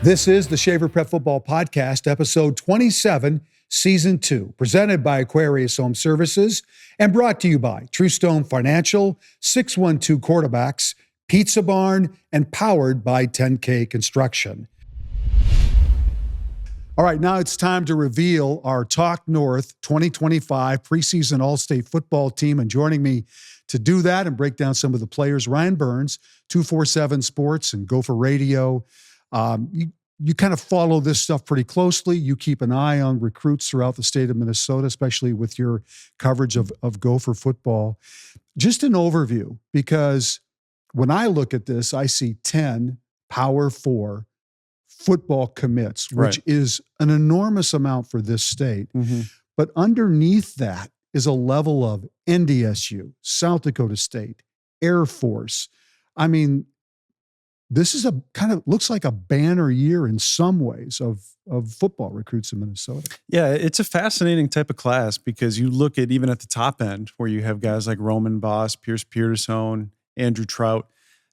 This is the Shaver Prep Football Podcast, episode 27, season 2, presented by Aquarius Home Services and brought to you by True Stone Financial, 612 Quarterbacks, Pizza Barn, and powered by 10K Construction. All right, now it's time to reveal our Talk North 2025 preseason All-State football team. And joining me to do that and break down some of the players, Ryan Burns, 247 Sports and Gopher Radio. You kind of follow this stuff pretty closely. You keep an eye on recruits throughout the state of Minnesota, especially with your coverage of Gopher football. Just an overview, because when I look at this, I see 10 Power 4 football commits, which is an enormous amount for this state. Mm-hmm. But underneath that is a level of NDSU, South Dakota State, Air Force. I mean, this is a kind of looks like a banner year in some ways of football recruits in Minnesota. Yeah, it's a fascinating type of class because you look at even at the top end where you have guys like Roman Voss, Pierce Peterson, Andrew Trout.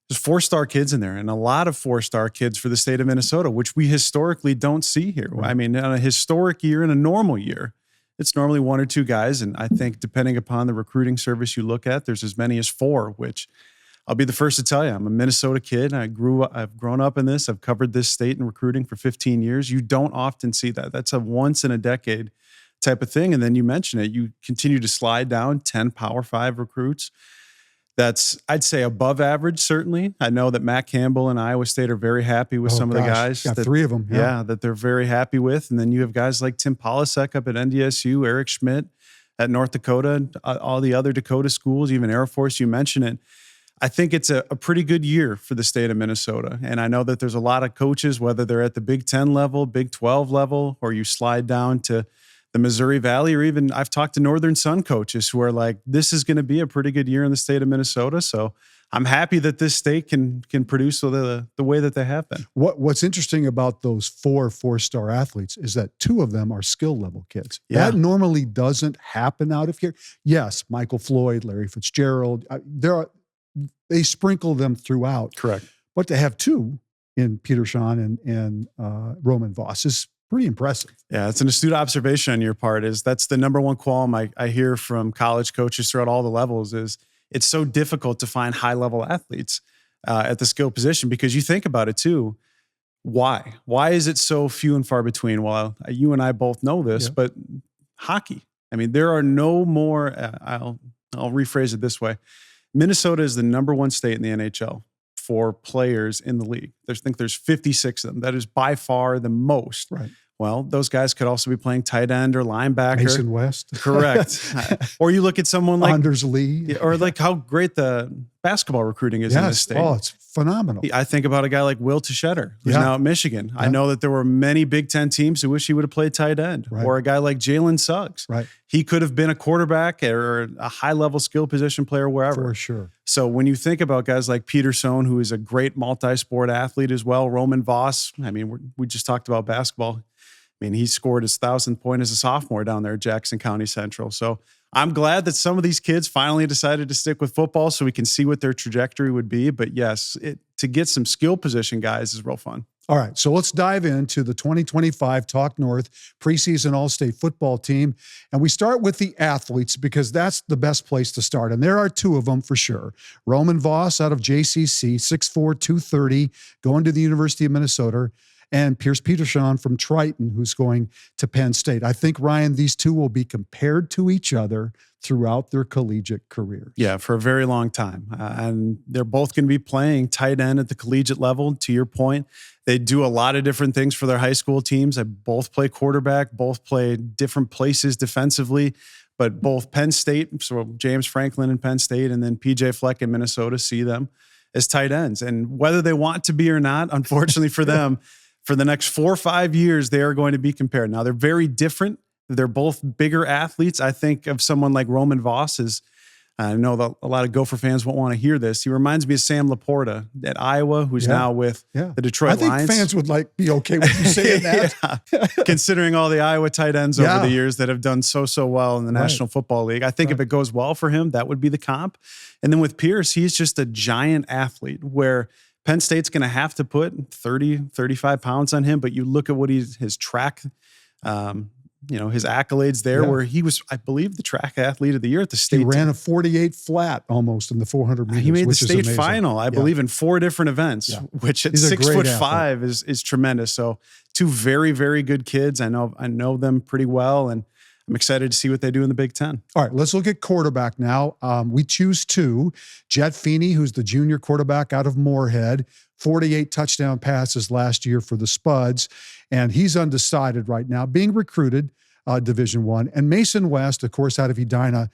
There's 4-star kids in there and a lot of 4-star kids for the state of Minnesota, which we historically don't see here. Right. I mean, on a historic year and a normal year, it's normally 1 or 2 guys. And I think depending upon the recruiting service you look at, there's as many as 4, which I'll be the first to tell you, I'm a Minnesota kid. I've grown up in this. I've covered this state in recruiting for 15 years. You don't often see that. That's a once in a decade type of thing. And then you mention it, you continue to slide down 10 Power 5 recruits. That's, I'd say, above average, certainly. I know that Matt Campbell and Iowa State are very happy with some of the guys. Got 3 of them. Yeah, that they're very happy with. And then you have guys like Tim Polasek up at NDSU, Eric Schmidt at North Dakota, all the other Dakota schools, even Air Force, you mention it. I think it's a pretty good year for the state of Minnesota. And I know that there's a lot of coaches, whether they're at the Big 10 level, Big 12 level, or you slide down to the Missouri Valley, or even I've talked to Northern Sun coaches who are like, this is going to be a pretty good year in the state of Minnesota. So I'm happy that this state can produce the way that they have been. What's interesting about those 4-star athletes is that 2 of them are skill level kids. Yeah. That normally doesn't happen out of here. Yes, Michael Floyd, Larry Fitzgerald, they sprinkle them throughout. Correct. But to have 2 in Peter Sean and Roman Voss is pretty impressive. Yeah, it's an astute observation on your part. That's the number one qualm I hear from college coaches throughout all the levels is it's so difficult to find high-level athletes at the skill position because you think about it too. Why? Why is it so few and far between? Well, you and I both know this, but hockey. I mean, there are no more, I'll rephrase it this way. Minnesota is the number 1 state in the NHL for players in the league. I think there's 56 of them. That is by far the most. Right. Well, those guys could also be playing tight end or linebacker. Mason West. Correct. Or you look at someone like Anders Lee. Or like how great the basketball recruiting is in this state. Oh, it's phenomenal. I think about a guy like Will Tschetter, who's now at Michigan. Yeah. I know that there were many Big Ten teams who wish he would have played tight end. Right. Or a guy like Jalen Suggs. Right. He could have been a quarterback or a high-level skill position player wherever. For sure. So when you think about guys like Peterson, who is a great multi-sport athlete as well, Roman Voss, I mean, we just talked about basketball. I mean, he scored his 1,000th point as a sophomore down there at Jackson County Central. So I'm glad that some of these kids finally decided to stick with football so we can see what their trajectory would be. But yes, to get some skill position guys is real fun. All right, so let's dive into the 2025 Talk North preseason All-State football team. And we start with the athletes because that's the best place to start. And there are 2 of them for sure. Roman Voss out of JCC, 6'4", 230, going to the University of Minnesota. And Pierce Peterson from Triton, who's going to Penn State. I think, Ryan, these 2 will be compared to each other throughout their collegiate careers. Yeah, for a very long time. And they're both going to be playing tight end at the collegiate level, to your point. They do a lot of different things for their high school teams. They both play quarterback, both play different places defensively. But both Penn State, so James Franklin in Penn State, and then PJ Fleck in Minnesota see them as tight ends. And whether they want to be or not, unfortunately for them, for the next 4 or 5 years, they are going to be compared. Now, they're very different. They're both bigger athletes. I think of someone like Roman Voss as I know that a lot of Gopher fans won't want to hear this. He reminds me of Sam Laporta at Iowa, who's now with the Detroit Lions. I think fans would be okay with you saying that. Considering all the Iowa tight ends over the years that have done so well in the National Football League. I think if it goes well for him, that would be the comp. And then with Pierce, he's just a giant athlete where Penn State's going to have to put 30, 35 pounds on him, but you look at what his track, his accolades there, where he was, I believe, the track athlete of the year at the state. He ran a 48 flat almost in the 400 meters. He made the state final, I believe, in 4 different events, which at 6'5" is tremendous. So 2 very, very good kids. I know them pretty well, and I'm excited to see what they do in the Big Ten. All right, let's look at quarterback now. We choose 2. Jet Feeney, who's the junior quarterback out of Moorhead, 48 touchdown passes last year for the Spuds, and he's undecided right now, being recruited Division I. And Mason West, of course, out of Edina,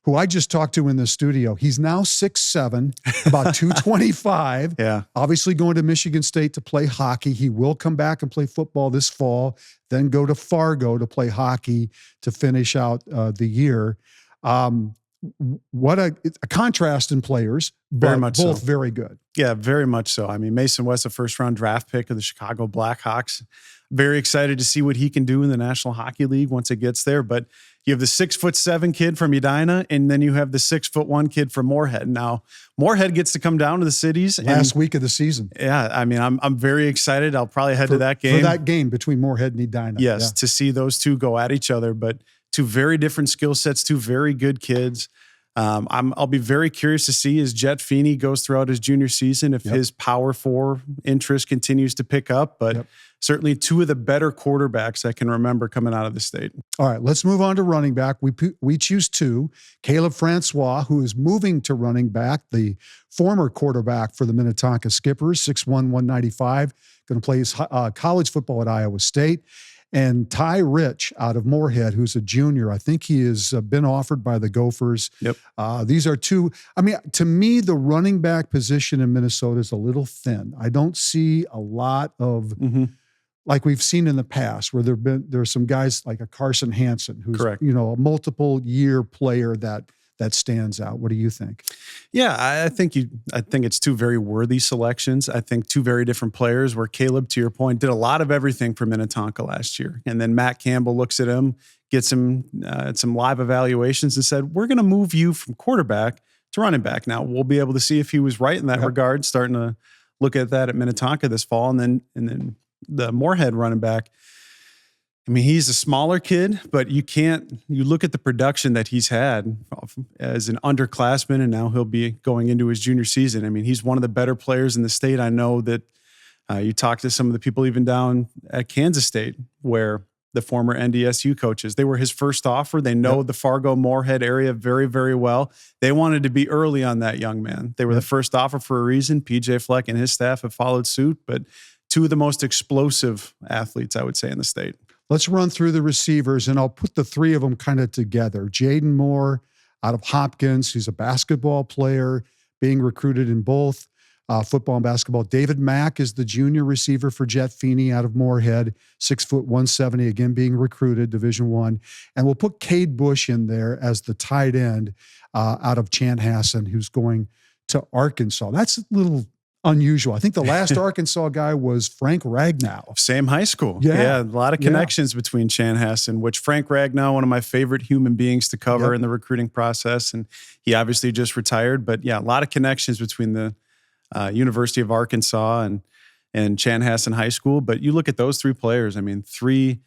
who I just talked to in the studio. He's now 6'7", about 225. Yeah. Obviously going to Michigan State to play hockey. He will come back and play football this fall, then go to Fargo to play hockey to finish out the year. What a contrast in players, but very much both so. Very good. Yeah, very much so. I mean, Mason West, a first-round draft pick of the Chicago Blackhawks. Very excited to see what he can do in the National Hockey League once it gets there. But you have the 6'7" kid from Edina, and then you have the 6'1" kid from Moorhead. Now, Moorhead gets to come down to the cities last week of the season. Yeah, I mean, I'm very excited. I'll probably head to that game. For that game between Moorhead and Edina. Yes, to see those 2 go at each other. But 2 very different skill sets, 2 very good kids. I'll be very curious to see as Jet Feeney goes throughout his junior season if his Power 4 interest continues to pick up. But certainly 2 of the better quarterbacks I can remember coming out of the state. All right, let's move on to running back. We choose 2. Caleb Francois, who is moving to running back, the former quarterback for the Minnetonka Skippers, 6'1", 195, going to play his college football at Iowa State. And Ty Rich out of Moorhead, who's a junior. I think he has been offered by the Gophers. Yep. These are 2. I mean, to me, the running back position in Minnesota is a little thin. I don't see a lot of, like we've seen in the past, where there's some guys like a Carson Hansen, who's correct, a multiple year player that stands out. What do you think? Yeah, I think it's 2 very worthy selections. I think 2 very different players, where Caleb, to your point, did a lot of everything for Minnetonka last year. And then Matt Campbell looks at him, gets him some live evaluations and said, we're going to move you from quarterback to running back. Now, we'll be able to see if he was right in that regard, starting to look at that at Minnetonka this fall. And then the Moorhead running back, I mean, he's a smaller kid, but you look at the production that he's had as an underclassman, and now he'll be going into his junior season. I mean, he's one of the better players in the state. I know that you talk to some of the people even down at Kansas State, where the former NDSU coaches, they were his first offer. They know the Fargo Moorhead area very, very well. They wanted to be early on that young man. They were the first offer for a reason. PJ Fleck and his staff have followed suit, but 2 of the most explosive athletes, I would say, in the state. Let's run through the receivers, and I'll put the 3 of them kind of together. Jaden Moore out of Hopkins, who's a basketball player, being recruited in both football and basketball. David Mack is the junior receiver for Jet Feeney out of Moorhead, 6', 170, again being recruited, Division I. And we'll put Cade Bush in there as the tight end out of Chanhassen, who's going to Arkansas. That's a little unusual. I think the last Arkansas guy was Frank Ragnow. Same high school. Yeah, a lot of connections between Chanhassen, which Frank Ragnow, one of my favorite human beings to cover in the recruiting process. And he obviously just retired. But yeah, a lot of connections between the University of Arkansas and Chanhassen High School. But you look at those 3 players, I mean, three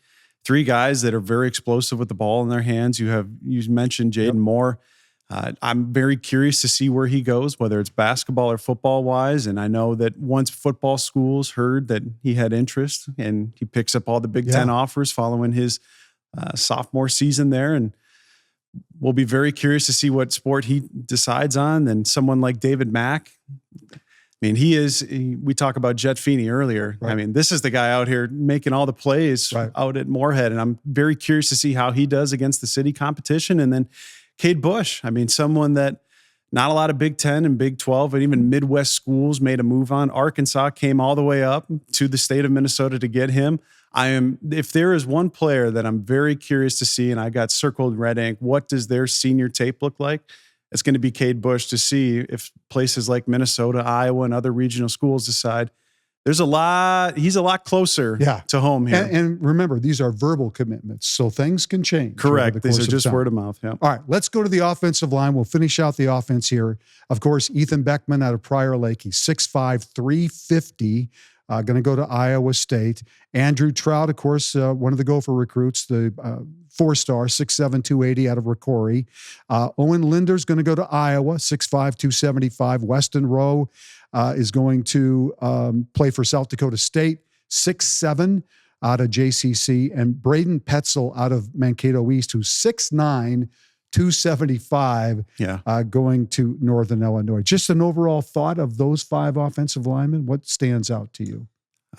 guys that are very explosive with the ball in their hands. You mentioned Jaden Moore. I'm very curious to see where he goes, whether it's basketball or football wise. And I know that once football schools heard that he had interest, and he picks up all the Big Ten offers following his sophomore season there. And we'll be very curious to see what sport he decides on. And someone like David Mack, I mean, we talk about Jet Feeney earlier. Right. I mean, this is the guy out here making all the plays out at Moorhead. And I'm very curious to see how he does against the city competition. And then Cade Bush, I mean, someone that not a lot of Big Ten and Big 12 and even Midwest schools made a move on. Arkansas came all the way up to the state of Minnesota to get him. If there is one player that I'm very curious to see, and I got circled red ink, what does their senior tape look like? It's going to be Cade Bush, to see if places like Minnesota, Iowa, and other regional schools decide He's a lot closer to home here. And remember, these are verbal commitments, so things can change. Correct. These are just word of mouth. Yeah. All right, let's go to the offensive line. We'll finish out the offense here. Of course, Ethan Beckman out of Prior Lake. He's 6'5", 350. Going to go to Iowa State. Andrew Trout, of course, one of the Gopher recruits, the 4-star, 6'7", 280 out of Ricori. Owen Linder's going to go to Iowa, 6'5", 275. Weston Rowe is going to play for South Dakota State, 6'7", out of JCC. And Braden Petzel out of Mankato East, who's 6'9", 275, going to Northern Illinois. Just an overall thought of those 5 offensive linemen. What stands out to you?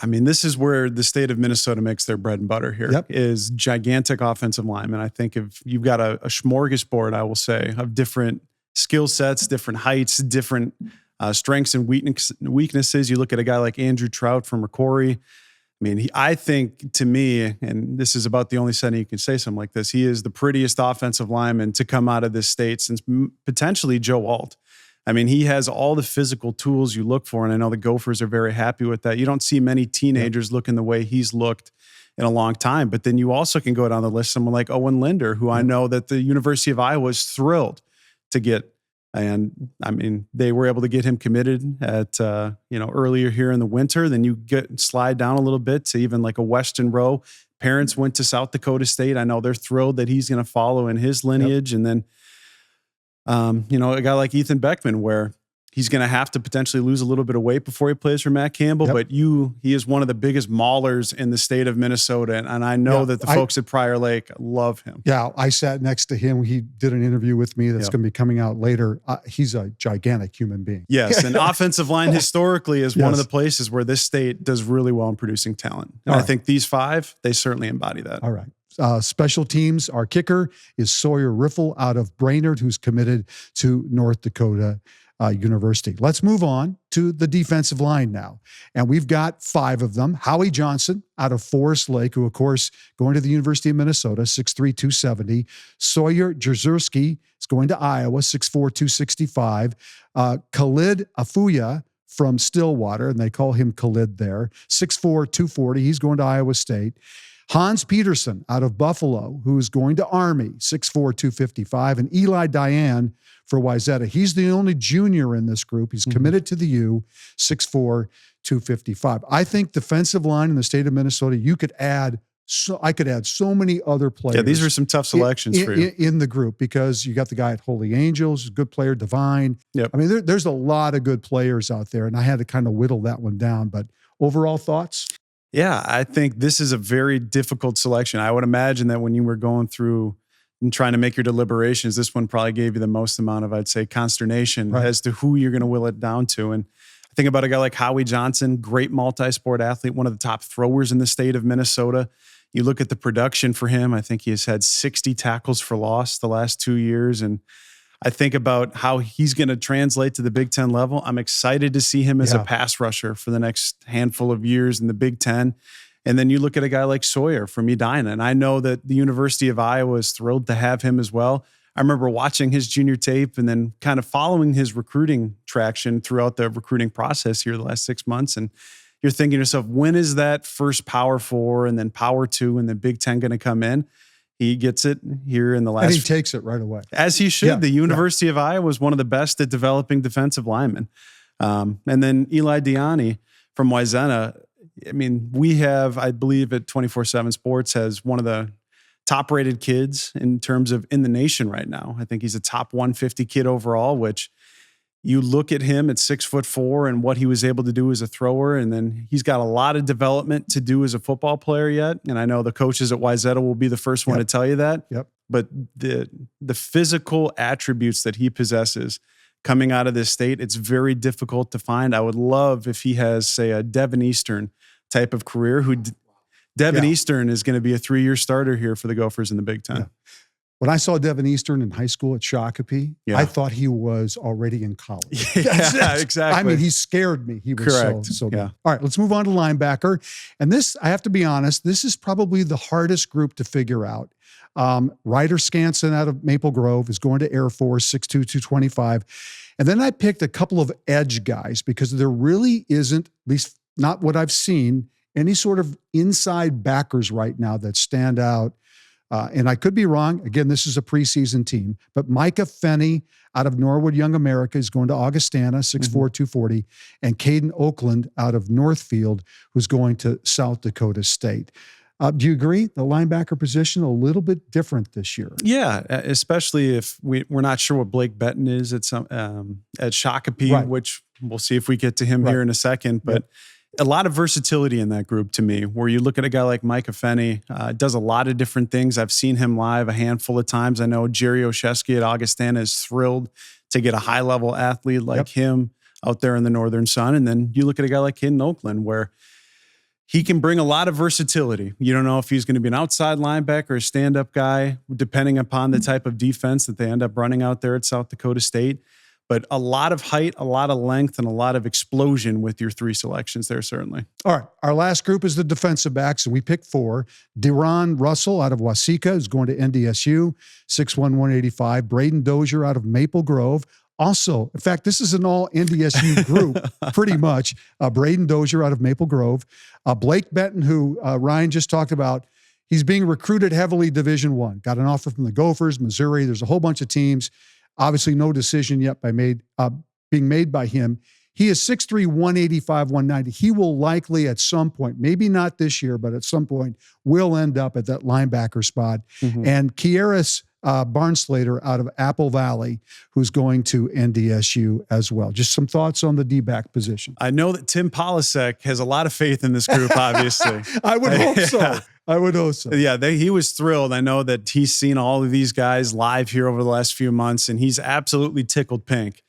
I mean, this is where the state of Minnesota makes their bread and butter here, is gigantic offensive linemen. I think if you've got a smorgasbord, I will say, of different skill sets, different heights, different strengths and weaknesses. You look at a guy like Andrew Trout from Ricori. I mean, I think, to me, and this is about the only setting you can say something like this, he is the prettiest offensive lineman to come out of this state since potentially Joe Alt. I mean, he has all the physical tools you look for, and I know the Gophers are very happy with that. You don't see many teenagers looking the way he's looked in a long time. But then you also can go down the list, someone like Owen Linder, who I know that the University of Iowa is thrilled to get. And I mean, they were able to get him committed at, earlier here in the winter. Then you slide down a little bit to even like a Weston Rowe. Parents went to South Dakota State. I know they're thrilled that he's going to follow in his lineage. And then, a guy like Ethan Beckman, where he's going to have to potentially lose a little bit of weight before he plays for Matt Campbell. But he is one of the biggest maulers in the state of Minnesota. And I know that the folks at Prior Lake love him. Yeah, I sat next to him. He did an interview with me that's going to be coming out later. He's a gigantic human being. Yes, and offensive line historically is one of the places where this state does really well in producing talent. And I think these 5, they certainly embody that. All right. Special teams, our kicker is Sawyer Riffle out of Brainerd, who's committed to North Dakota University. Let's move on to the defensive line now. And we've got 5 of them. Howie Johnson out of Forest Lake, who, of course, going to the University of Minnesota, 6'3", 270. Sawyer Jezierski is going to Iowa, 6'4", 265. Khalid Afuya from Stillwater, and they call him Khalid there, 6'4", 240. He's going to Iowa State. Hans Peterson out of Buffalo, who's going to Army, 6'4", 255. And Eli Diane for Wayzata. He's the only junior in this group. He's committed to the U, 6'4", 255. I think defensive line in the state of Minnesota, I could add so many other players. Yeah, these are some tough selections for you. In the group, because you got the guy at Holy Angels, a good player, Divine. Yep. I mean, there's a lot of good players out there, and I had to kind of whittle that one down. But overall thoughts? Yeah, I think this is a very difficult selection. I would imagine that when you were going through and trying to make your deliberations, this one probably gave you the most amount of, I'd say, consternation as to who you're going to will it down to. And I think about a guy like Howie Johnson, great multi-sport athlete, one of the top throwers in the state of Minnesota. You look at the production for him, I think he has had 60 tackles for loss the last 2 years. And I think about how he's going to translate to the Big Ten level. I'm excited to see him as a pass rusher for the next handful of years in the Big Ten. And then you look at a guy like Sawyer from Edina, and I know that the University of Iowa is thrilled to have him as well. I remember watching his junior tape and then kind of following his recruiting traction throughout the recruiting process here the last 6 months. And you're thinking to yourself, when is that first Power 4 and then Power 2 and then Big Ten going to come in? He gets it here in the last... And he takes it right away. As he should. The University of Iowa is one of the best at developing defensive linemen. And then Eli Diani from Wayzata. I mean, we have, I believe at 24/7 Sports, has one of the top-rated kids in terms of in the nation right now. I think he's a top 150 kid overall, which you look at him at 6'4" and what he was able to do as a thrower. And then he's got a lot of development to do as a football player yet. And I know the coaches at Wayzata will be the first one to tell you that. But the physical attributes that he possesses coming out of this state, it's very difficult to find. I would love if he has, say, a Devin Eastern type of career. Devin Eastern is going to be a 3-year starter here for the Gophers in the Big Ten. When I saw Devin Eastern in high school at Shakopee, I thought he was already in college. Exactly. I mean, he scared me. He was so good. All right, let's move on to linebacker. And this, I have to be honest, this is probably the hardest group to figure out. Ryder Skansen out of Maple Grove is going to Air Force, 6'2", 225. And then I picked a couple of edge guys because there really isn't, at least not what I've seen, any sort of inside backers right now that stand out. And I could be wrong. Again, this is a preseason team, but Micah Fenney out of Norwood Young America is going to Augustana, 6'4", 240, and Caden Oakland out of Northfield, who's going to South Dakota State. Do you agree? The linebacker position a little bit different this year. Yeah, especially if we're not sure what Blake Benton is at Shakopee, Right. which we'll see if we get to him here in a second. But a lot of versatility in that group to me, where you look at a guy like Micah Fenney, does a lot of different things. I've seen him live a handful of times. I know Jezierski at Augustana is thrilled to get a high-level athlete like him out there in the Northern Sun. And then you look at a guy like Caden Oakland, where he can bring a lot of versatility. You don't know if he's going to be an outside linebacker or a stand-up guy, depending upon the type of defense that they end up running out there at South Dakota State. But a lot of height, a lot of length, and a lot of explosion with your three selections there, certainly. All right. Our last group is the defensive backs, and we picked 4. Deron Russell out of Waseca is going to NDSU, 6'1", 185. Braden Dozier out of Maple Grove. Also, in fact, this is an all NDSU group, pretty much. Braden Dozier out of Maple Grove. Blake Benton, who Ryan just talked about, he's being recruited heavily Division I. Got an offer from the Gophers, Missouri. There's a whole bunch of teams. Obviously, no decision yet being made by him. He is 6'3", 185, 190. He will likely at some point, maybe not this year, but at some point, will end up at that linebacker spot. And Kieris Barnslater out of Apple Valley, who's going to NDSU as well. Just some thoughts on the D-back position. I know that Tim Polasek has a lot of faith in this group, obviously. I would hope so. I would hope so. Yeah, he was thrilled. I know that he's seen all of these guys live here over the last few months, and he's absolutely tickled pink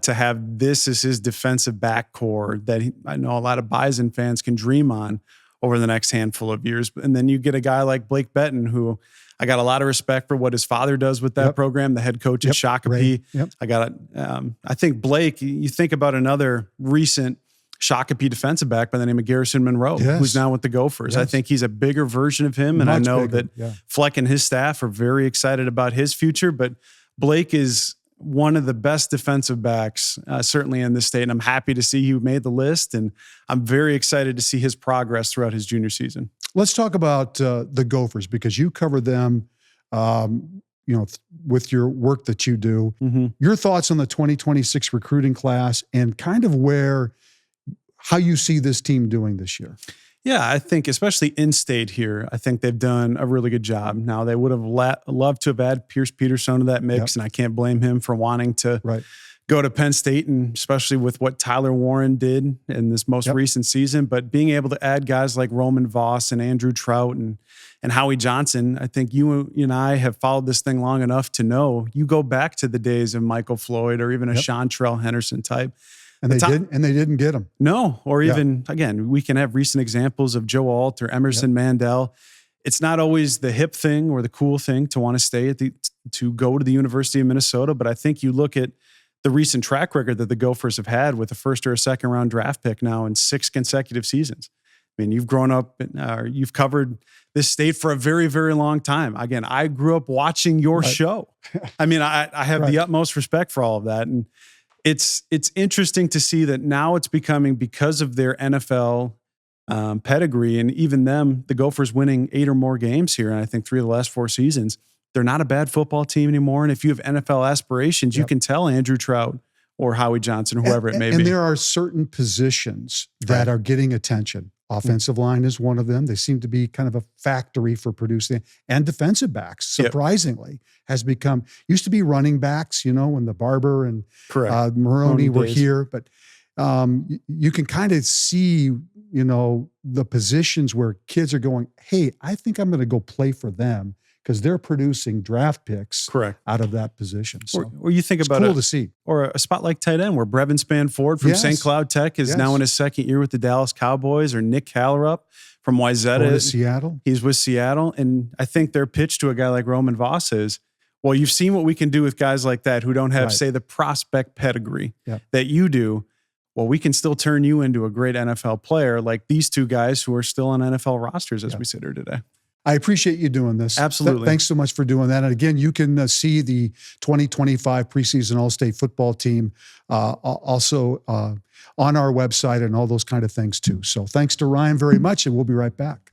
to have this as his defensive back core that I know a lot of Bison fans can dream on over the next handful of years. And then you get a guy like Blake Benton, who I got a lot of respect for what his father does with that program, the head coach at Shakopee. I think Blake, you think about another recent Shakopee defensive back by the name of Garrison Monroe, who's now with the Gophers. I think he's a bigger version of him, and I know that Fleck and his staff are very excited about his future, but Blake is one of the best defensive backs, certainly in this state, and I'm happy to see he made the list, and I'm very excited to see his progress throughout his junior season. Let's talk about the Gophers, because you cover them with your work that you do. Your thoughts on the 2026 recruiting class and kind of how you see this team doing this year. Yeah, I think especially in-state here, I think they've done a really good job. Now, they would have loved to have added Pierce Peterson to that mix, and I can't blame him for wanting to go to Penn State, and especially with what Tyler Warren did in this most recent season. But being able to add guys like Roman Voss and Andrew Trout and Howie Johnson, I think you and I have followed this thing long enough to know you go back to the days of Michael Floyd or even a Chantrell Henderson type. And they didn't get him. No, or even, again, we can have recent examples of Joe Alt or Emerson Mandel. It's not always the hip thing or the cool thing to want to stay to go to the University of Minnesota, but I think you look at the recent track record that the Gophers have had with a first or a second round draft pick now in 6 consecutive seasons. I mean, you've grown up, you've covered this state for a very, very long time. Again, I grew up watching your show. I mean, I have the utmost respect for all of that. And it's interesting to see that now it's becoming, because of their NFL pedigree, and even them, the Gophers winning 8 or more games here, and I think 3 of the last 4 seasons, they're not a bad football team anymore. And if you have NFL aspirations, you can tell Andrew Trout or Howie Johnson or whoever it may be. And there are certain positions that are getting attention. Offensive line is one of them. They seem to be kind of a factory for producing. And defensive backs, surprisingly, has become, used to be running backs, when the Barber and Maroney were here. But you can kind of see, the positions where kids are going, hey, I think I'm going to go play for them, because they're producing draft picks out of that position. So or you think about cool to see. Or a spot like tight end where Brevin Spanford from St. Cloud Tech is now in his second year with the Dallas Cowboys, or Nick Callerup from Wayzata. Seattle. He's with Seattle. And I think their pitch to a guy like Roman Voss is, well, you've seen what we can do with guys like that who don't have, say, the prospect pedigree that you do. Well, we can still turn you into a great NFL player like these 2 guys who are still on NFL rosters as we sit here today. I appreciate you doing this. Absolutely. Thanks so much for doing that. And again, you can see the 2025 preseason All-State football team also on our website and all those kind of things too. So thanks to Ryan very much, and we'll be right back.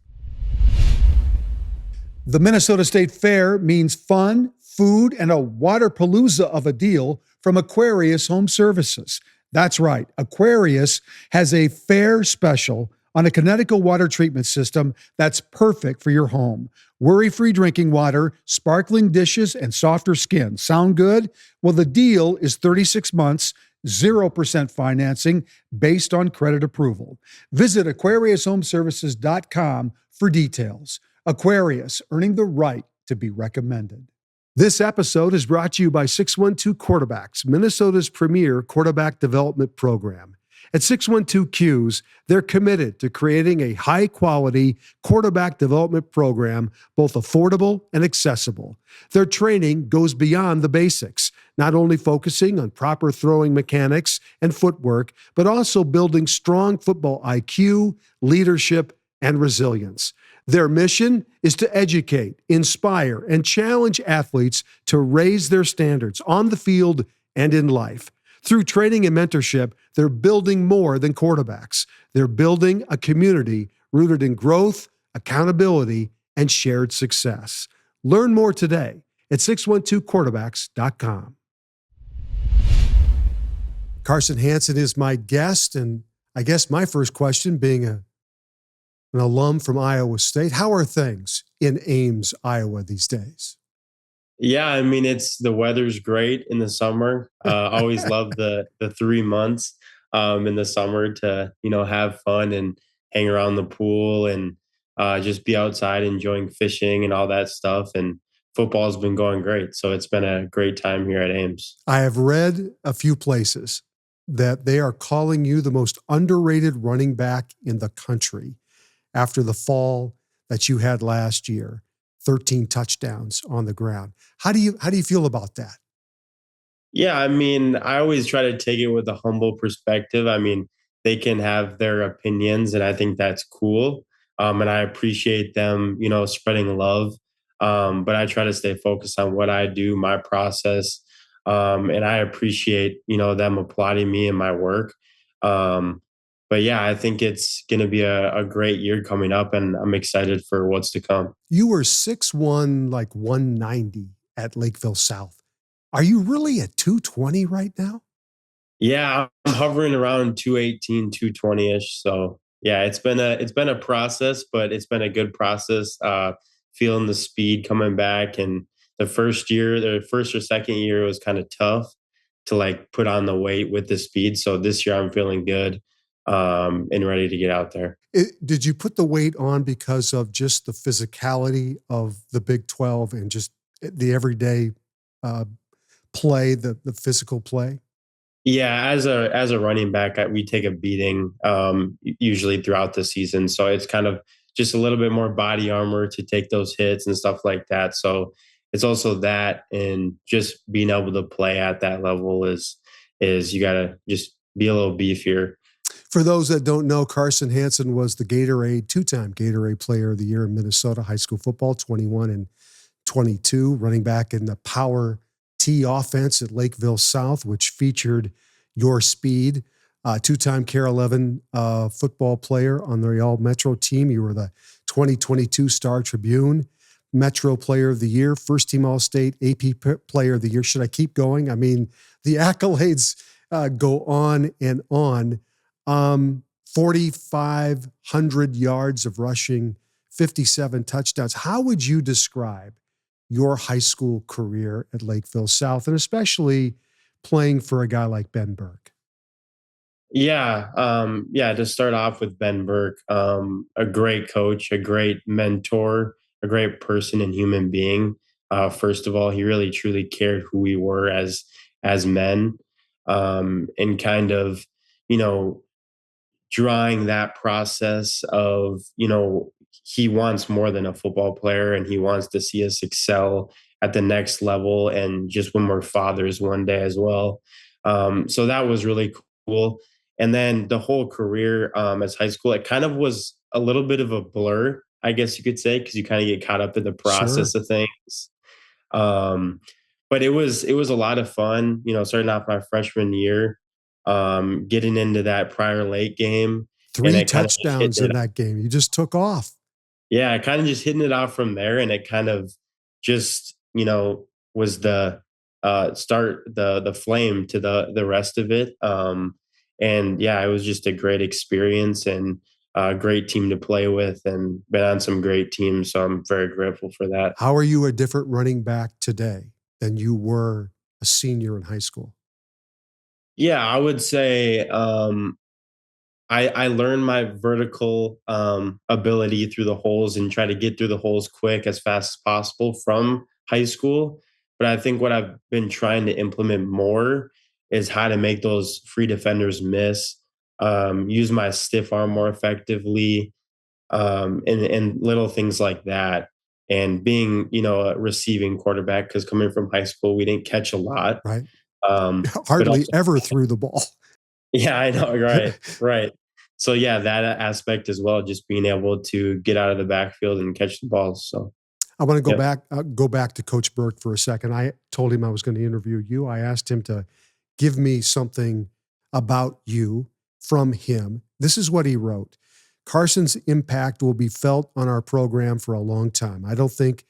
The Minnesota State Fair means fun, food, and a waterpalooza of a deal from Aquarius Home Services. That's right. Aquarius has a fair special on a Connecticut water treatment system that's perfect for your home. Worry-free drinking water, sparkling dishes, and softer skin. Sound good? Well, the deal is 36 months, 0% financing based on credit approval. Visit AquariusHomeservices.com for details. Aquarius, earning the right to be recommended. This episode is brought to you by 612 Quarterbacks, Minnesota's premier quarterback development program. At 612Qs, they're committed to creating a high-quality quarterback development program, both affordable and accessible. Their training goes beyond the basics, not only focusing on proper throwing mechanics and footwork, but also building strong football IQ, leadership, and resilience. Their mission is to educate, inspire, and challenge athletes to raise their standards on the field and in life. Through training and mentorship, they're building more than quarterbacks. They're building a community rooted in growth, accountability, and shared success. Learn more today at 612quarterbacks.com. Carson Hansen is my guest, and I guess my first question, being an alum from Iowa State, how are things in Ames, Iowa these days? Yeah, I mean, the weather's great in the summer. Always love the 3 months in the summer to, have fun and hang around the pool and just be outside enjoying fishing and all that stuff. And football's been going great. So it's been a great time here at Ames. I have read a few places that they are calling you the most underrated running back in the country after the fall that you had last year. 13 touchdowns on the ground. How do you feel about that? Yeah, I mean, I always try to take it with a humble perspective. I mean, they can have their opinions, and I think that's cool. And I appreciate them, spreading love. But I try to stay focused on what I do, my process. And I appreciate, them applauding me and my work. But yeah, I think it's going to be a great year coming up, and I'm excited for what's to come. You were 6'1", like 190 at Lakeville South. Are you really at 220 right now? Yeah, I'm hovering around 218, 220-ish. So yeah, it's been a process, but it's been a good process. Feeling the speed coming back, and the first or second year was kind of tough to like put on the weight with the speed. So this year I'm feeling good. And ready to get out there. Did you put the weight on because of just the physicality of the Big 12 and just the everyday play, the physical play? Yeah, as a running back, we take a beating usually throughout the season. So it's kind of just a little bit more body armor to take those hits and stuff like that. So it's also that, and just being able to play at that level is you got to just be a little beefier. For those that don't know, Carson Hansen was the two-time Gatorade Player of the Year in Minnesota high school football, 21 and 22, running back in the Power T offense at Lakeville South, which featured your speed. Two-time Care 11 football player on the All-Metro team. You were the 2022 Star Tribune Metro Player of the Year, first-team All-State AP Player of the Year. Should I keep going? I mean, the accolades go on and on. 4,500 yards of rushing, 57 touchdowns. How would you describe your high school career at Lakeville South, and especially playing for a guy like Ben Burke? Yeah. To start off with Ben Burke, a great coach, a great mentor, a great person and human being. First of all, he really truly cared who we were as men, and kind of, drawing that process of, he wants more than a football player, and he wants to see us excel at the next level, and just when we're fathers one day as well. So that was really cool. And then the whole career as high school, it kind of was a little bit of a blur I guess you could say, because you kind of get caught up in the Sure. process of things. Um, but it was a lot of fun, starting off my freshman year, getting into that prior late game, and Three it kind of just touchdowns hitting in it. that game. You just took off. Yeah, kind of just hitting it off from there, and it kind of just was the start, the flame to the rest of it. And yeah, it was just a great experience and a great team to play with, and been on some great teams, so I'm very grateful for that. How are you a different running back today than you were a senior in high school? Yeah, I would say I learned my vertical ability through the holes and try to get through the holes quick as fast as possible from high school. But I think what I've been trying to implement more is how to make those free defenders miss, use my stiff arm more effectively, and little things like that. And being, a receiving quarterback, because coming from high school, we didn't catch a lot. Right? But Hardly also, ever threw the ball. yeah, I know, right, right. So yeah, that aspect as well, just being able to get out of the backfield and catch the balls. So I want to yep. go back to Coach Burke for a second. I told him I was going to interview you. I asked him to give me something about you from him. This is what he wrote. Carson's impact will be felt on our program for a long time. I don't think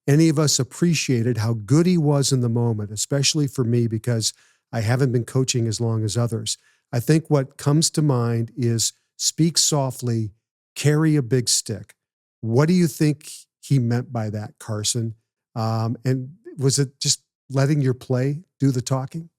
any of us appreciated how good he was in the moment, especially for me because I haven't been coaching as long as others. I think what comes to mind is speak softly, carry a big stick. What do you think he meant by that, Carson? And was it just letting your play do the talking?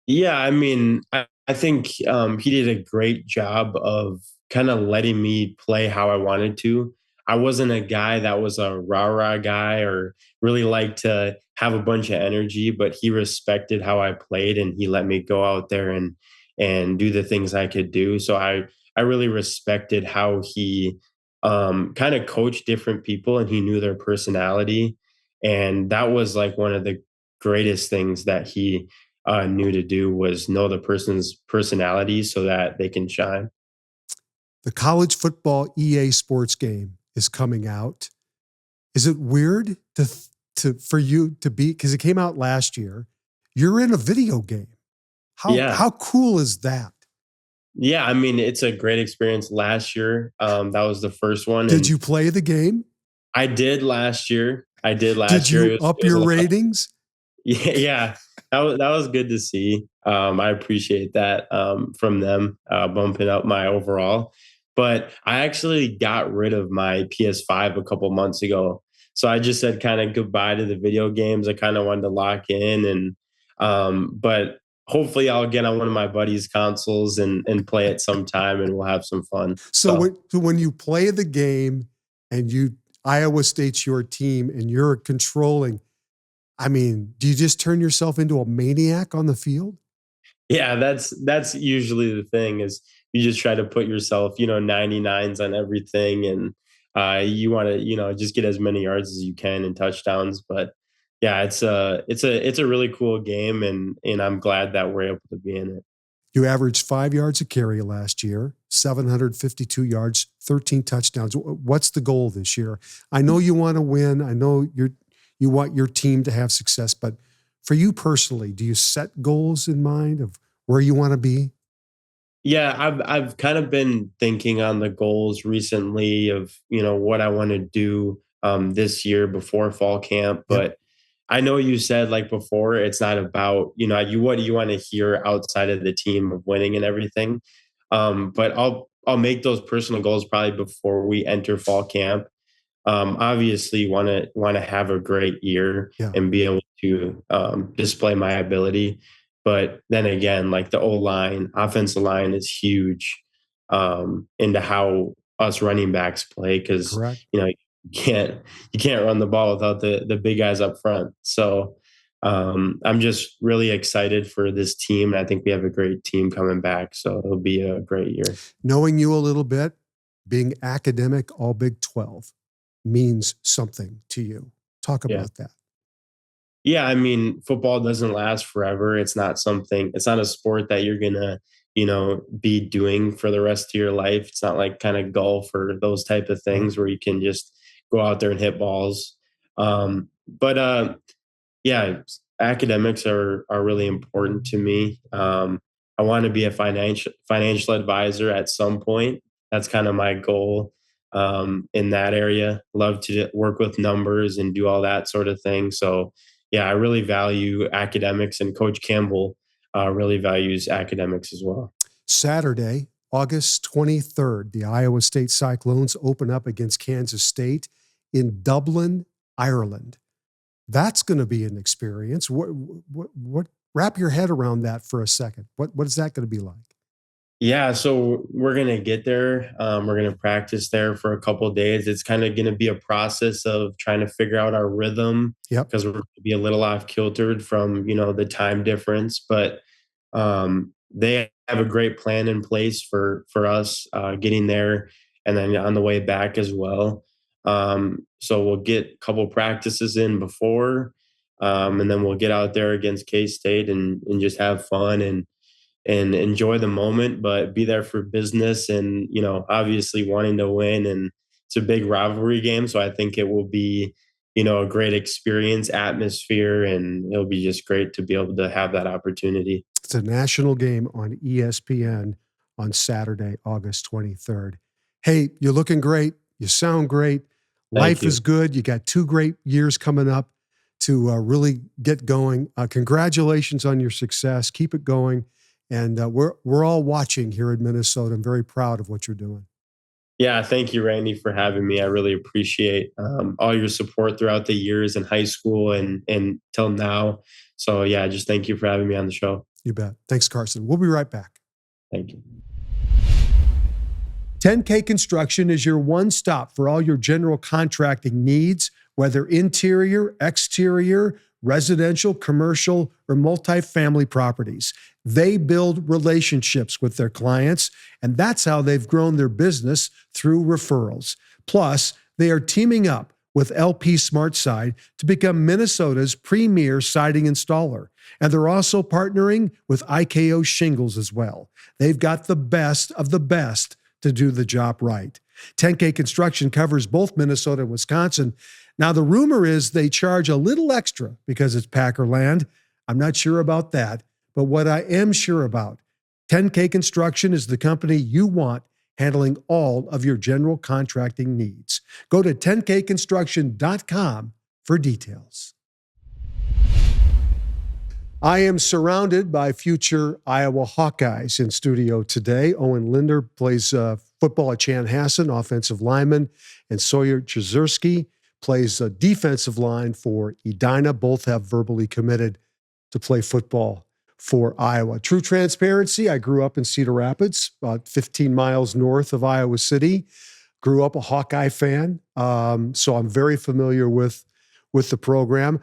Yeah, I mean, I think he did a great job of kind of letting me play how I wanted to. I wasn't a guy that was a rah rah guy or really liked to have a bunch of energy, but he respected how I played and he let me go out there and do the things I could do. So I really respected how he kind of coached different people and he knew their personality, and that was like one of the greatest things that he knew to do, was know the person's personality so that they can shine. The college football EA sports game is coming out. Is it weird for you to be, because it came out last year? You're in a video game. Yeah. How cool is that? Yeah. I mean, it's a great experience. Last year, that was the first one. Did And you play the game? I did last year. I did Did last year. you It up was a your lot. ratings? Yeah. Yeah. That was good to see. I appreciate that from them, bumping up my overall. But I actually got rid of my PS5 a couple months ago. So I just said kind of goodbye to the video games. I kind of wanted to lock in, and but hopefully I'll get on one of my buddies' consoles and play it sometime, and we'll have some fun. So So when you play the game and Iowa State's your team and you're controlling, I mean, do you just turn yourself into a maniac on the field? yeah, that's usually the thing, is you just try to put yourself, 99s on everything, and you want to, just get as many yards as you can and touchdowns. But yeah, it's a really cool game, and I'm glad that we're able to be in it. You averaged 5 yards a carry last year, 752 yards, 13 touchdowns. What's the goal this year? I know you want to win. I know you want your team to have success, but for you personally, do you set goals in mind of where you want to be? Yeah, I've kind of been thinking on the goals recently of, what I want to do this year before fall camp. Yep. But I know you said, like, before, it's not about, you what do you want to hear outside of the team of winning and everything. But I'll make those personal goals probably before we enter fall camp. Obviously want to have a great year Yeah. and be able to display my ability. But then again, like, the O line, offensive line is huge into how us running backs play, because Correct. you can't you can't run the ball without the big guys up front. So I'm just really excited for this team, and I think we have a great team coming back. So it'll be a great year. Knowing you a little bit, being academic, all Big 12 means something to you. Talk Yeah. about that. Yeah, I mean, football doesn't last forever. It's not a sport that you're gonna, be doing for the rest of your life. It's not like kind of golf or those type of things where you can just go out there and hit balls. But yeah, academics are really important to me. I want to be a financial advisor at some point. That's kind of my goal in that area. Love to work with numbers and do all that sort of thing. So yeah, I really value academics, and Coach Campbell really values academics as well. Saturday, August 23rd, the Iowa State Cyclones open up against Kansas State in Dublin, Ireland. That's going to be an experience. What? Wrap your head around that for a second. What is that going to be like? Yeah, so we're gonna get there. We're gonna practice there for a couple of days. It's kind of gonna be a process of trying to figure out our rhythm Yep. because we're gonna be a little off kiltered from the time difference. But they have a great plan in place for us getting there and then on the way back as well. So we'll get a couple practices in before, and then we'll get out there against K-State and just have fun and enjoy the moment, but be there for business and, obviously wanting to win. And it's a big rivalry game. So I think it will be, a great experience, atmosphere, and it'll be just great to be able to have that opportunity. It's a national game on ESPN on Saturday, August 23rd. Hey, you're looking great. You sound great. Life is good. You got 2 great years coming up to really get going. Congratulations on your success. Keep it going. And we're all watching here in Minnesota. I'm very proud of what you're doing. Yeah, thank you, Randy, for having me. I really appreciate all your support throughout the years in high school and till now. So yeah, just thank you for having me on the show. You bet. Thanks, Carson. We'll be right back. Thank you. 10K Construction is your one stop for all your general contracting needs, whether interior, exterior, residential, commercial, or multifamily properties. They build relationships with their clients, and that's how they've grown their business through referrals. Plus, they are teaming up with LP SmartSide to become Minnesota's premier siding installer. And they're also partnering with IKO Shingles as well. They've got the best of the best to do the job right. 10K Construction covers both Minnesota and Wisconsin. Now, the rumor is they charge a little extra because it's Packer land. I'm not sure about that, but what I am sure about, 10K Construction is the company you want handling all of your general contracting needs. Go to 10kconstruction.com for details. I am surrounded by future Iowa Hawkeyes in studio today. Owen Linder plays football at Chanhassen, offensive lineman, and Sawyer Jezierski plays a defensive line for Edina. Both have verbally committed to play football for Iowa. True transparency, I grew up in Cedar Rapids, about 15 miles north of Iowa City. Grew up a Hawkeye fan, so I'm very familiar with the program.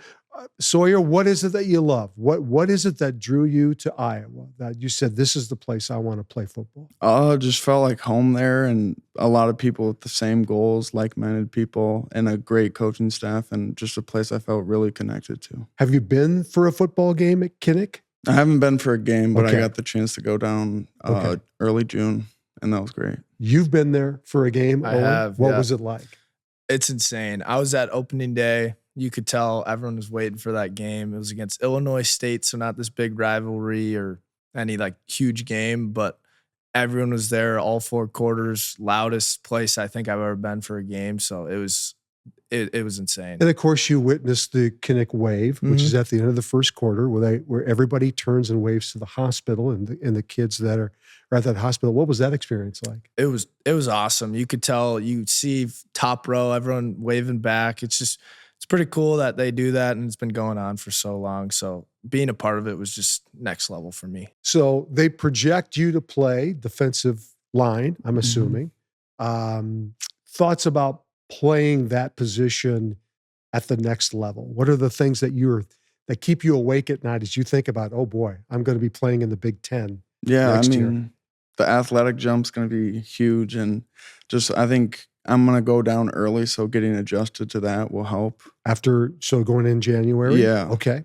Sawyer, what is it that you love? What is it that drew you to Iowa, that you said, this is the place I want to play football? Just felt like home there, and a lot of people with the same goals, like-minded people, and a great coaching staff, and just a place I felt really connected to. Have you been for a football game at Kinnick? I haven't been for a game, but Okay. I got the chance to go down early June, and that was great. You've been there for a game, I Owen? have, What yeah. was it like? It's insane. I was at opening day. You could tell everyone was waiting for that game. It was against Illinois State, so not this big rivalry or any like huge game, but everyone was there all 4 quarters. Loudest place I think I've ever been for a game. So it was insane. And of course, you witnessed the Kinnick wave, which is at the end of the first quarter, where everybody turns and waves to the hospital and the kids that are at that hospital. What was that experience like? It was awesome. You could tell, you see top row, everyone waving back. It's pretty cool that they do that, and it's been going on for so long. So being a part of it was just next level for me. So they project you to play defensive line, I'm assuming. Thoughts about playing that position at the next level? What are the things that keep you awake at night as you think about, oh boy, I'm going to be playing in the Big Ten next year? The athletic jump's going to be huge, and just I think I'm going to go down early, so getting adjusted to that will help. Going in January? Yeah. Okay.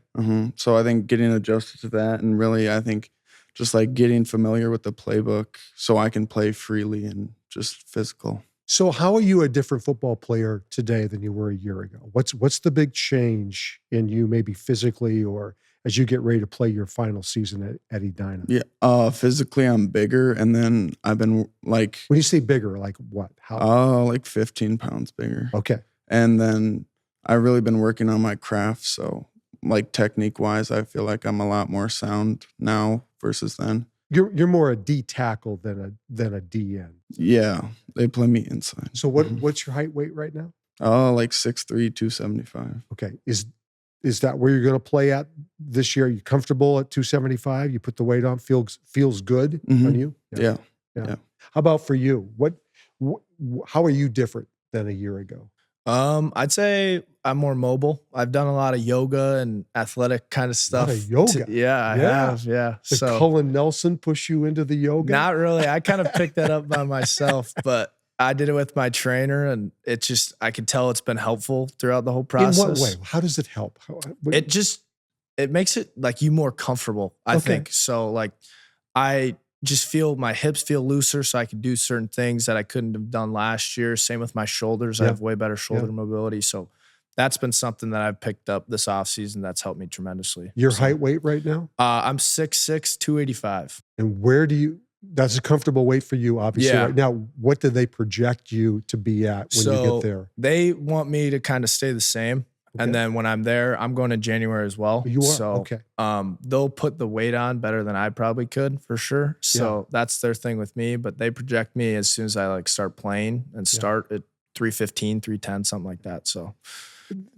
So I think getting adjusted to that, and really I think just like getting familiar with the playbook so I can play freely and just physical. So how are you a different football player today than you were a year ago? What's the big change in you, maybe physically or as you get ready to play your final season at Edina? Yeah, physically I'm bigger, and then I've been like, When you say bigger, like what? How? like 15 pounds bigger. Okay. And then I've really been working on my craft. So like technique wise, I feel like I'm a lot more sound now versus then. You're more a D tackle than a DN. Yeah, they play me inside. So what's your height weight right now? Like 6'3", 275. Okay. Is that where you're going to play at this year? Are you comfortable at 275? You put the weight on, feels good on you? Yeah. How about for you? How are you different than a year ago? I'd say I'm more mobile. I've done a lot of yoga and athletic kind of stuff. A lot of yoga? I have. Yeah. Did Cullen Nelson push you into the yoga? Not really. I kind of picked that up by myself, but I did it with my trainer, and I could tell it's been helpful throughout the whole process. In what way? How does it help? It makes it like you more comfortable, I think. So like I just feel my hips feel looser, so I can do certain things that I couldn't have done last year. Same with my shoulders. I have way better shoulder mobility. So that's been something that I've picked up this offseason that's helped me tremendously. Your height weight right now? I'm 6'6", 285. And that's a comfortable weight for you, obviously. Yeah. Right now, what do they project you to be at when you get there? They want me to kind of stay the same. Okay. And then when I'm there, I'm going in January as well. You are? So, okay. They'll put the weight on better than I probably could for sure. So that's their thing with me. But they project me as soon as I like start playing and start at 315, 310, something like that. So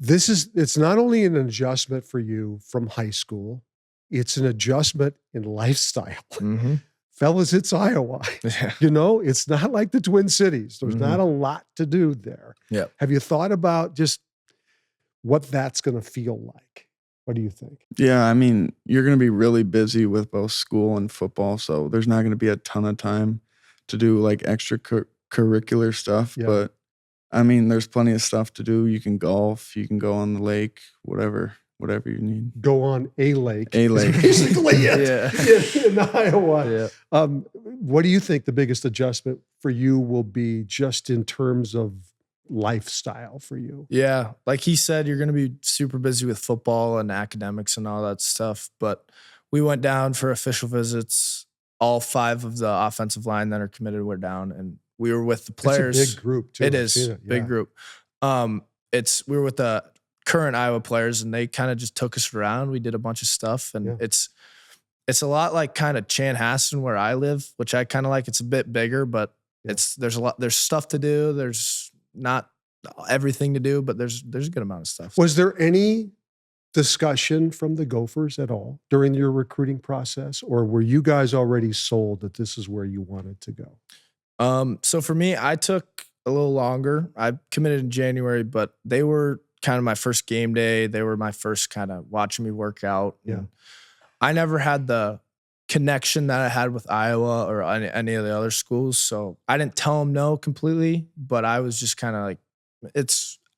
it's not only an adjustment for you from high school, it's an adjustment in lifestyle. Mm-hmm. Fellas, it's Iowa. Yeah. It's not like the Twin Cities. There's not a lot to do there. Yeah. Have you thought about just what that's going to feel like? What do you think? Yeah, I mean, you're going to be really busy with both school and football, so there's not going to be a ton of time to do like extracurricular stuff. Yeah. But I mean, there's plenty of stuff to do. You can golf, you can go on the lake, whatever you need. Go on a lake. A lake. Basically it in Iowa. Yeah. What do you think the biggest adjustment for you will be just in terms of lifestyle for you? Yeah. Like he said, you're going to be super busy with football and academics and all that stuff. But we went down for official visits. All 5 of the offensive line that are committed were down, and we were with the players. It's a big group too. It is big group. We were with the current Iowa players, and they kind of just took us around. We did a bunch of stuff, and it's a lot like kind of Chanhassen where I live, which I kind of like. It's a bit bigger, but there's stuff to do. There's not everything to do, but there's a good amount of stuff. Was there any discussion from the Gophers at all during your recruiting process, or were you guys already sold that this is where you wanted to go? So for me, I took a little longer. I committed in January, but they were kind of my first game day. They were my first kind of watching me work out. Yeah. I never had the connection that I had with Iowa or any of the other schools. So I didn't tell them no completely, but I was just kind of like,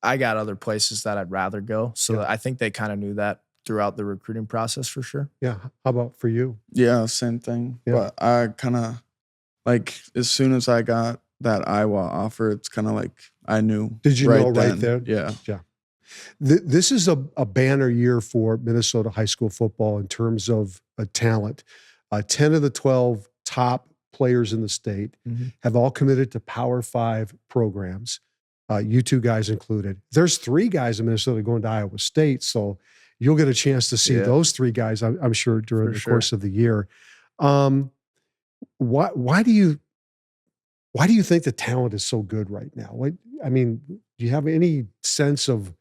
I got other places that I'd rather go. So I think they kind of knew that throughout the recruiting process for sure. Yeah. How about for you? Yeah, same thing. Yeah. But I kind of like, as soon as I got that Iowa offer, it's kind of like I knew. Did you know right there? Yeah. Yeah. This is a banner year for Minnesota high school football in terms of talent. 10 of the 12 top players in the state have all committed to Power 5 programs. You 2 guys included. There's 3 guys in Minnesota going to Iowa State, so you'll get a chance to see those 3 guys, I'm sure, during the course of the year. Why do you think the talent is so good right now? Do you have any sense of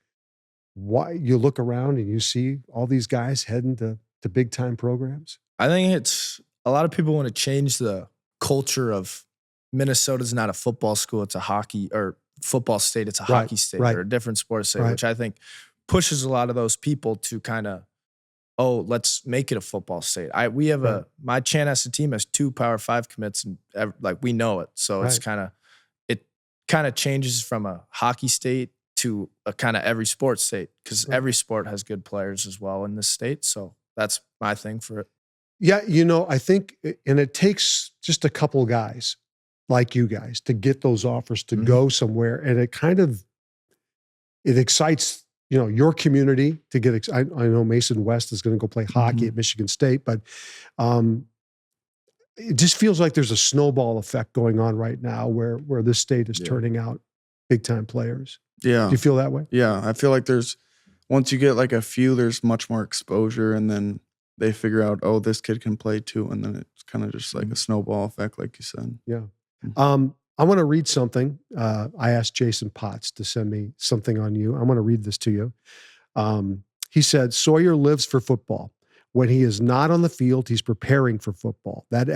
why you look around and you see all these guys heading to big time programs? I think it's a lot of people want to change the culture of Minnesota's not a football school. It's a hockey or football state. It's a hockey state or a different sports state, which I think pushes a lot of those people to kind of, let's make it a football state. My Chanhassen team has 2 Power 5 commits, and we know it. So it kind of changes from a hockey state to a kind of every sports state, because every sport has good players as well in this state. So that's my thing for it. Yeah, I think, and it takes just a couple guys like you guys to get those offers to go somewhere, and it excites your community to get. I know Mason West is going to go play hockey at Michigan State, but it just feels like there's a snowball effect going on right now where this state is turning out big time players. Yeah, do you feel that way? Yeah, I feel like once you get like a few, there's much more exposure, and then they figure out, oh, this kid can play too. And then it's kind of just like a snowball effect, like you said. Yeah. I want to read something. I asked Jason Potts to send me something on you. I want to read this to you. He said, Sawyer lives for football. When he is not on the field, he's preparing for football. That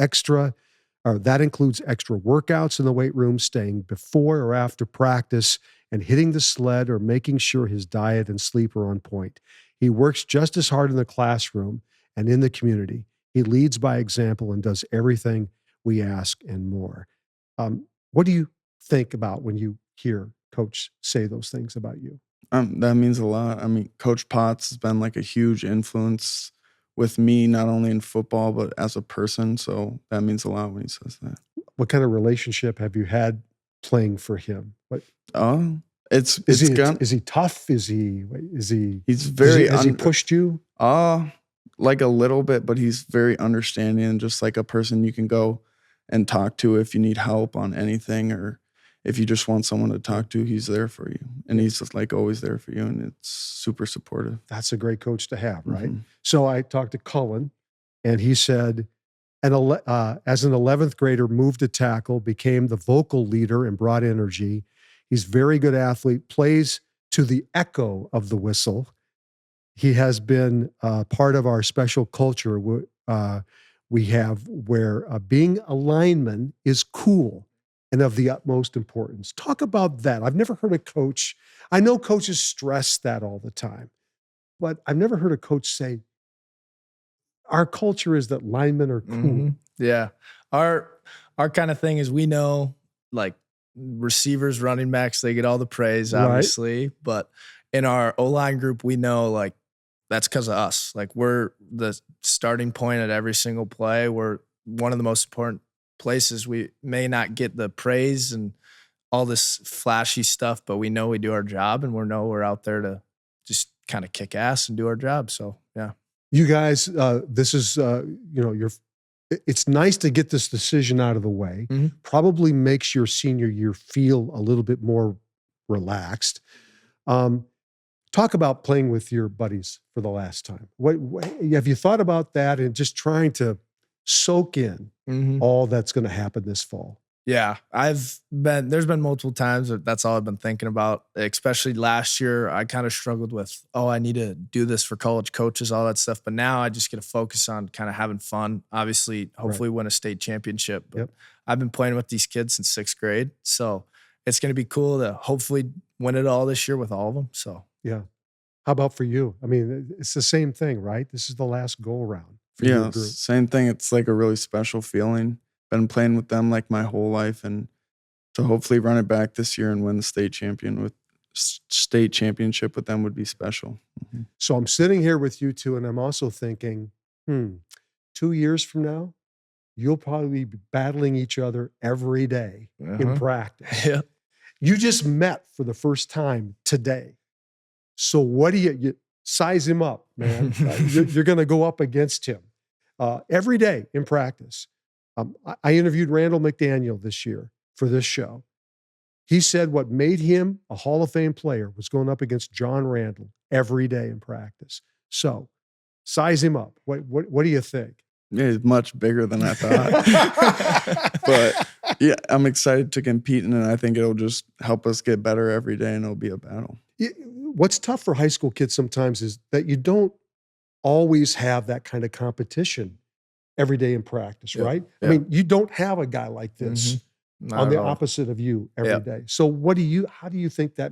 includes extra workouts in the weight room, staying before or after practice, and hitting the sled or making sure his diet and sleep are on point. He works just as hard in the classroom and in the community. He leads by example and does everything we ask and more. What do you think about when you hear Coach say those things about you? That means a lot. I mean, Coach Potts has been like a huge influence with me, not only in football, but as a person. So that means a lot when he says that. What kind of relationship have you had playing for him? Is he tough? Has he pushed you? Like a little bit, but he's very understanding and just like a person you can go and talk to if you need help on anything, or if you just want someone to talk to, he's there for you. And he's just like always there for you, and it's super supportive. That's a great coach to have, right? So I talked to Cullen, and he said, as an 11th grader, moved to tackle, became the vocal leader and brought energy. He's a very good athlete, plays to the echo of the whistle. He has been part of our special culture we have where being a lineman is cool and of the utmost importance. Talk about that. I've never heard a coach, I know coaches stress that all the time, but I've never heard a coach say, our culture is that linemen are cool. Yeah. Our kind of thing is, we know like receivers, running backs, they get all the praise, obviously, but in our O-line group, we know like that's because of us. Like, we're the starting point at every single play. We're one of the most important places. We may not get the praise and all this flashy stuff, but we know we do our job, and we're out there to just kind of kick ass and do our job. So, yeah. You guys, this is, it's nice to get this decision out of the way. Probably makes your senior year feel a little bit more relaxed. Talk about playing with your buddies for the last time. What have you thought about that, and just trying to soak in all that's going to happen this fall? Yeah, there's been multiple times that that's all I've been thinking about, especially last year. I kind of struggled with, I need to do this for college coaches, all that stuff. But now I just get to focus on kind of having fun. Obviously, hopefully win a state championship. But I've been playing with these kids since 6th grade. So it's going to be cool to hopefully win it all this year with all of them. So, yeah. How about for you? I mean, it's the same thing, right? This is the last go around. Yeah, same thing. It's like a really special feeling. Been playing with them like my whole life, and to hopefully run it back this year and win the state championship with them would be special. So I'm sitting here with you two, and I'm also thinking, 2 years from now, you'll probably be battling each other every day in practice. Yeah. You just met for the first time today. So what do you size him up, man? You're going to go up against him every day in practice. I interviewed Randall McDaniel this year for this show. He said what made him a Hall of Fame player was going up against John Randall every day in practice. So size him up. What do you think? Yeah, he's much bigger than I thought. But yeah, I'm excited to compete, and I think it'll just help us get better every day, and it'll be a battle. What's tough for high school kids sometimes is that you don't always have that kind of competition every day in practice, right? I mean, you don't have a guy like this on the opposite of you every day. So how do you think that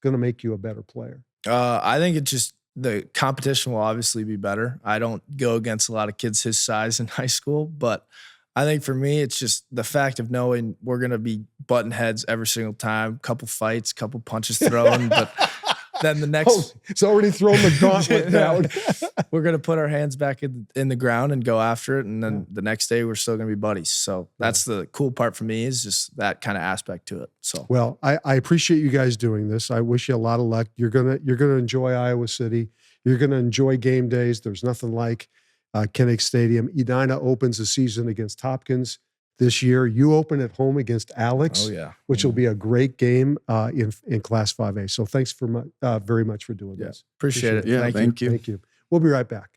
going to make you a better player? I think it's just the competition will obviously be better. I don't go against a lot of kids his size in high school, but I think for me, it's just the fact of knowing we're going to be butting heads every single time, couple fights, couple punches thrown, but Then the next, it's already thrown the gauntlet down. we're going to put our hands back in the ground and go after it. And then the next day we're still going to be buddies. So that's the cool part for me, is just that kind of aspect to it. So, well, I appreciate you guys doing this. I wish you a lot of luck. You're going to enjoy Iowa City. You're going to enjoy game days. There's nothing like Kinnick Stadium. Edina opens the season against Hopkins this year. You open at home against Alex, which will be a great game in Class 5A. So thanks very much for doing this. Appreciate it. Yeah, thank you. Thank you. We'll be right back.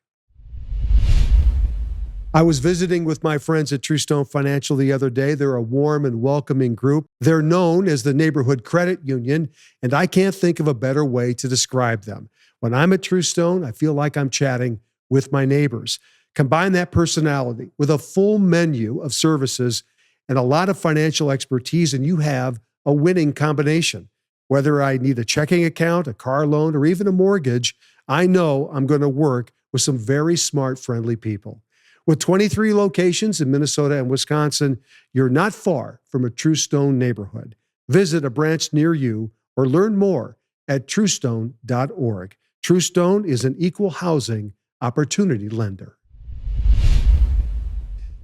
I was visiting with my friends at True Stone Financial the other day. They're a warm and welcoming group. They're known as the Neighborhood Credit Union, and I can't think of a better way to describe them. When I'm at True Stone, I feel like I'm chatting with my neighbors. Combine that personality with a full menu of services and a lot of financial expertise, and you have a winning combination. Whether I need a checking account, a car loan, or even a mortgage, I know I'm going to work with some very smart, friendly people. With 23 locations in Minnesota and Wisconsin, you're not far from a True Stone neighborhood. Visit a branch near you or learn more at truestone.org. True Stone is an equal housing opportunity lender.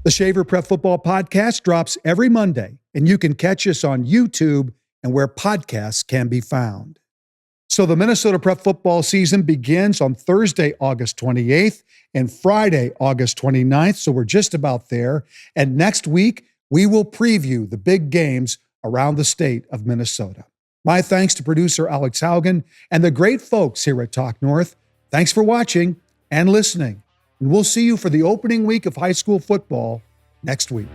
The Shaver Prep Football Podcast drops every Monday, and you can catch us on YouTube and where podcasts can be found. So the Minnesota Prep football season begins on Thursday, August 28th and Friday, August 29th. So we're just about there. And next week, we will preview the big games around the state of Minnesota. My thanks to producer Alex Haugen and the great folks here at Talk North. Thanks for watching and listening. And we'll see you for the opening week of high school football next week.